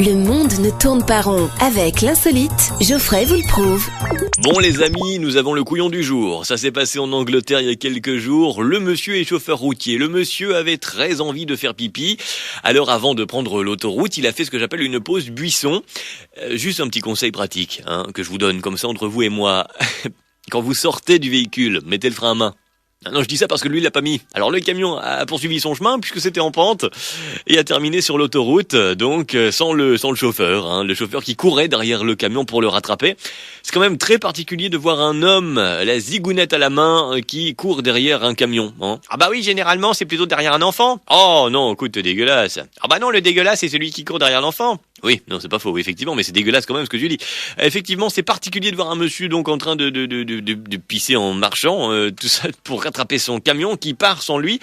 Le monde ne tourne pas rond. Avec l'insolite, Geoffrey vous le prouve. Bon les amis, nous avons le couillon du jour. Ça s'est passé en Angleterre il y a quelques jours. Le monsieur est chauffeur routier. Le monsieur avait très envie de faire pipi. Alors avant de prendre l'autoroute, il a fait ce que j'appelle une pause buisson. Juste un petit conseil pratique que je vous donne comme ça entre vous et moi. Quand vous sortez du véhicule, mettez le frein à main. Non, je dis ça parce que lui, il l'a pas mis. Alors le camion a poursuivi son chemin puisque c'était en pente et a terminé sur l'autoroute, donc sans le chauffeur, le chauffeur qui courait derrière le camion pour le rattraper. C'est quand même très particulier de voir un homme, la zigounette à la main, qui court derrière un camion. Ah bah oui, généralement c'est plutôt derrière un enfant. Oh non, écoute, t'es dégueulasse. Ah bah non, le dégueulasse c'est celui qui court derrière l'enfant. Oui, non, c'est pas faux, effectivement, mais c'est dégueulasse quand même ce que je dis. Effectivement, c'est particulier de voir un monsieur donc en train de pisser en marchant, tout ça pour rattraper son camion qui part sans lui.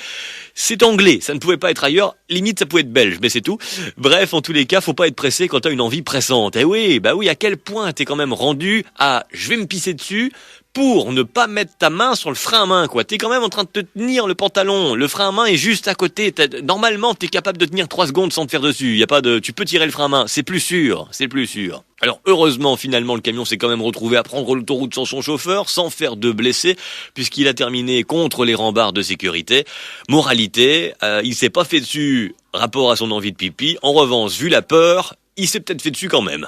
C'est anglais, ça ne pouvait pas être ailleurs, limite ça pouvait être belge, mais c'est tout. Bref, en tous les cas, faut pas être pressé quand t'as une envie pressante. Eh oui, bah oui, à quel point t'es quand même rendu à « je vais me pisser dessus » pour ne pas mettre ta main sur le frein à main, quoi. T'es quand même en train de te tenir le pantalon. Le frein à main est juste à côté. Normalement, t'es capable de tenir 3 secondes sans te faire dessus. Y a pas de, tu peux tirer le frein à main. C'est plus sûr. Alors, heureusement, finalement, le camion s'est quand même retrouvé à prendre l'autoroute sans son chauffeur, sans faire de blessés, puisqu'il a terminé contre les remparts de sécurité. Moralité, il s'est pas fait dessus rapport à son envie de pipi. En revanche, vu la peur, il s'est peut-être fait dessus quand même.